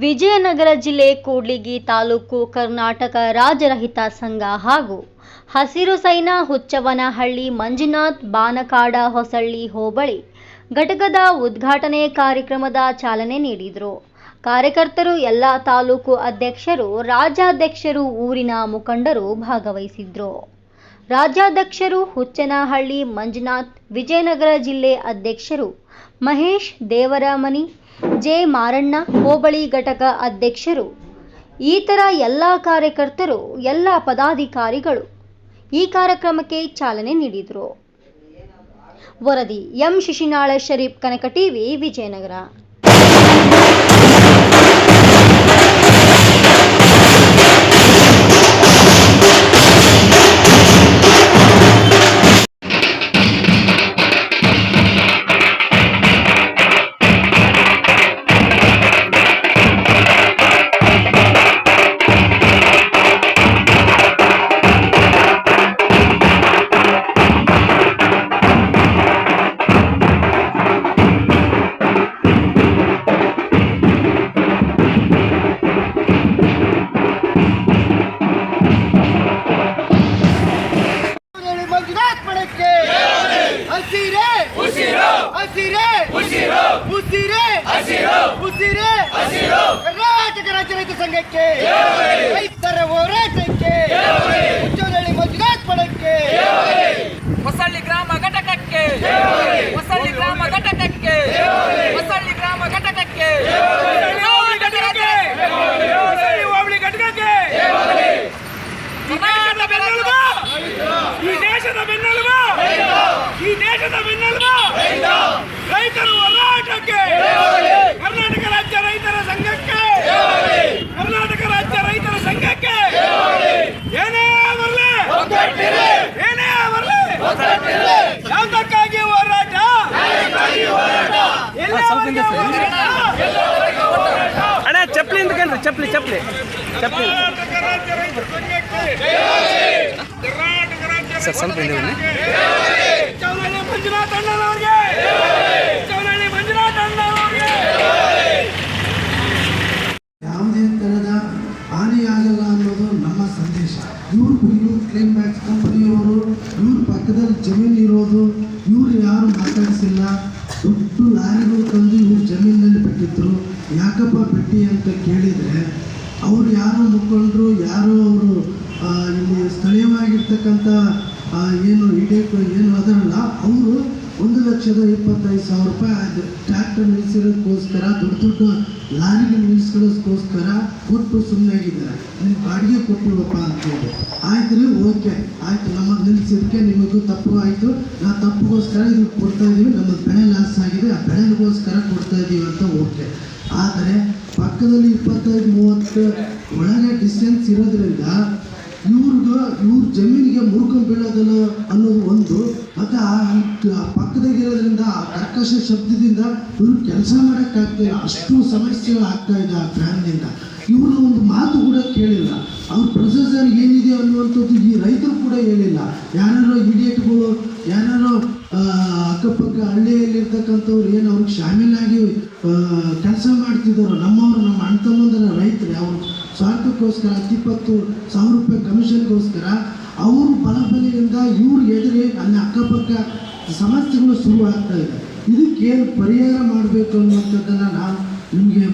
ವಿಜಯನಗರ ಜಿಲ್ಲೆ ಕೂಡ್ಲಿಗಿ ತಾಲೂಕು ಕರ್ನಾಟಕ ರಾಜ್ಯ ರಹಿತ ಸಂಘ ಹಾಗೂ ಹಸಿರು ಸೈನಾ ಹುಚ್ಚವ್ವನಹಳ್ಳಿ ಮಂಜುನಾಥ್ ಬಾನಕಾಡ ಹೊಸಳ್ಳಿ ಹೋಬಳಿ ಘಟಕದ ಉದ್ಘಾಟನೆ ಕಾರ್ಯಕ್ರಮದ ಚಾಲನೆ ನೀಡಿದರು. ಕಾರ್ಯಕರ್ತರು, ಎಲ್ಲ ತಾಲೂಕು ಅಧ್ಯಕ್ಷರು, ರಾಜ್ಯಾಧ್ಯಕ್ಷರು, ಊರಿನ ಮುಖಂಡರು ಭಾಗವಹಿಸಿದ್ರು. ರಾಜ್ಯಾಧ್ಯಕ್ಷರು ಹುಚ್ಚನಹಳ್ಳಿ ಮಂಜುನಾಥ್, ವಿಜಯನಗರ ಜಿಲ್ಲೆ ಅಧ್ಯಕ್ಷರು ಮಹೇಶ್ ದೇವರಮನಿ, ಜೆ ಮಾರಣ್ಣ, ಹೋಬಳಿ ಘಟಕ ಅಧ್ಯಕ್ಷರು ಇತರ ಎಲ್ಲ ಕಾರ್ಯಕರ್ತರು, ಎಲ್ಲ ಪದಾಧಿಕಾರಿಗಳು ಈ ಕಾರ್ಯಕ್ರಮಕ್ಕೆ ಚಾಲನೆ ನೀಡಿದರು. ವರದಿ ಎಂ ಶಿಶಿನಾಳ ಶರೀಫ್, ಕನಕ ಟಿವಿ, ವಿಜಯನಗರ. ಕರ್ನಾಟಕ ರಾಜ್ಯ ರೈತ ಸಂಘಕ್ಕೆ, ರೈತರ ಹೋರಾಟಕ್ಕೆ, ಹುಚ್ಚವ್ವನಹಳ್ಳಿ ಮಂಜುನಾಥ್ ಪಡಕ್ಕೆ, ಹೊಸಳ್ಳಿ ಗ್ರಾಮ ಘಟಕಕ್ಕೆ, ಹೊಸಳ್ಳಿ ಗ್ರಾಮ ಘಟಕಕ್ಕೆ, ಹೊಸಳ್ಳಿ ಗ್ರಾಮ ಘಟಕಕ್ಕೆ, ಹೋಬಳಿ ಘಟಕಕ್ಕೆ, ಕರ್ನಾಟಕದ ಬೆನ್ನೆಲುಬು, ಈ ದೇಶದ ಬೆನ್ನೆಲುಬು, ಈ ದೇಶದ ಬೆನ್ನೆಲುಬು, ರೈತರ ಹೋರಾಟಕ್ಕೆ, ಕರ್ನಾಟಕ ರಾಜ್ಯ ರೈತರ ಸಂಘಕ್ಕೆ, ಕರ್ನಾಟಕ ರಾಜ್ಯ ರೈತರ ಸಂಘಕ್ಕೆ, ಏನೇ ಬರಲಿ, ಏನೇ ಬರಲಿ, ಯಾವುದಕ್ಕಾಗಿ ಹೋರಾಟ, ಅಣ್ಣ ಚಪ್ಪಲಿ ಕಣ್ರಿ, ಚಪ್ಪಲಿ ಚಪ್ಪಲಿ ಚಪ್ಪಲಿ ಸರ್ ಸ್ವಲ್ಪ ಮಂಜುನಾಥ್ ಅಣ್ಣನವ್ರಿಗೆ, ಹುಚ್ಚವ್ವನಹಳ್ಳಿ ಮಂಜುನಾಥ್ ಅಣ್ಣನವ್ರಿಗೆ ಯಾವುದೇ ಥರದ ಹಾನಿಯಾಗಲ್ಲ ಅನ್ನೋದು ನಮ್ಮ ಸಂದೇಶ. ಇವ್ರು ಕ್ಲೈಮ್ ಬ್ಯಾಕ್ಸ್ ಕಂಪನಿಯವರು, ಇವ್ರ ಪಕ್ಕದಲ್ಲಿ ಜಮೀನು ಇರೋದು, ಇವ್ರು ಯಾರು ಮಾತಾಡಿಸಿಲ್ಲ. ದೊಡ್ಡ ಲಾರಿಗಳು ತಂದು ಇವ್ರ ಜಮೀನಲ್ಲಿ ಬಿಟ್ಟಿದ್ರು. ಯಾಕಪ್ಪ ಬಿಟ್ಟಿ ಅಂತ ಕೇಳಿದರೆ ಅವ್ರು ಯಾರು ಮುಖಂಡರು, ಯಾರೋ ಅವರು ಇಲ್ಲಿ ಸ್ಥಳೀಯವಾಗಿರ್ತಕ್ಕಂಥ ಏನು ಇಡೇಕು ಏನು ಅದರಲ್ಲ, ಅವರು 1,25,000 ರೂಪಾಯಿ ಟ್ರ್ಯಾಕ್ಟರ್ ನಿಲ್ಲಿಸಿರೋದಕ್ಕೋಸ್ಕರ, ದೊಡ್ಡ ದೊಡ್ಡ ಲಾರಿಗಳು ನಿಲ್ಲಿಸ್ಕೊಳ್ಳೋದಕ್ಕೋಸ್ಕರ ಕೊಟ್ಟು ಸುಮ್ಮನೆ ಆಗಿದ್ದಾರೆ. ನಿಮ್ಗೆ ಬಾಡಿಗೆ ಕೊಟ್ಟಿವಪ್ಪ ಅಂತೇಳಿ. ಆಯ್ತು ರೀ, ಓಕೆ ಆಯಿತು, ನಮಗೆ ನಿಲ್ಲಿಸಿದಕ್ಕೆ ನಿಮಗೂ ತಪ್ಪು ಆಯಿತು, ನಾವು ತಪ್ಪಿಗೋಸ್ಕರ ಇದಕ್ಕೆ ಕೊಡ್ತಾ ಇದ್ದೀವಿ, ನಮ್ಮದು ಬೆಳೆ ಲಾಸ್ ಆಗಿದೆ, ಆ ಬೆಳೆಗೋಸ್ಕರ ಕೊಡ್ತಾ ಇದ್ದೀವಿ ಅಂತ ಓಕೆ. ಆದರೆ ಪಕ್ಕದಲ್ಲಿ 25-30 ಒಳಗೆ ಡಿಸ್ಟೆನ್ಸ್ ಇರೋದ್ರಿಂದ ಇವ್ರ ಜಮೀನಿಗೆ ಮುರ್ಕೊಂಡು ಬೀಳೋದಲ್ಲ ಅನ್ನೋದು ಒಂದು. ಮತ್ತು ಆ ಪಕ್ಕದಾಗಿರೋದ್ರಿಂದ ಆ ಕರ್ಕಶ ಶಬ್ದದಿಂದ ಇವ್ರು ಕೆಲಸ ಮಾಡೋಕ್ಕಾಗ್ತಾಯಿಲ್ಲ, ಅಷ್ಟು ಸಮಸ್ಯೆಗಳು ಆಗ್ತಾ ಇದೆ ಆ ಫ್ಯಾನ್ನಿಂದ. ಇವ್ರನ್ನ ಒಂದು ಮಾತು ಕೂಡ ಕೇಳಿಲ್ಲ, ಅವ್ರ ಪ್ರೊಸೆಸರ್ ಏನಿದೆ ಅನ್ನುವಂಥದ್ದು ಈ ರೈತರು ಕೂಡ ಹೇಳಿಲ್ಲ. ಯಾರ್ಯಾರೋ ಇಡಿಯೇಟ್ಗಳು, ಯಾರ್ಯಾರೋ ಅಕ್ಕಪಕ್ಕ ಹಳ್ಳಿಯಲ್ಲಿರ್ತಕ್ಕಂಥವ್ರು ಏನು ಅವ್ರಿಗೆ ಶಾಮೀಲಾಗಿ ಕೆಲಸ ಮಾಡ್ತಿದ್ದಾರೋ, ನಮ್ಮವರು, ನಮ್ಮ ಅಣ್ಣ ತಮ್ಮಂದರ ರೈತರು, ಅವರು ಸ್ವಾರ್ಥಕ್ಕೋಸ್ಕರ 10,000 ರೂಪಾಯಿ ಕಮಿಷನ್ಗೋಸ್ಕರ ಅವರು ಬಲಬಲಿಯಿಂದ ಇವ್ರು ಎದುರಿ ಅಲ್ಲಿ ಅಕ್ಕಪಕ್ಕ ಸಮಸ್ಯೆಗಳು ಶುರು ಆಗ್ತಾ ಇದೆ. ಇದಕ್ಕೇನು ಪರಿಹಾರ ಮಾಡಬೇಕು ಅನ್ನುವಂಥದ್ದನ್ನು ನಾವು ನಿಮಗೆ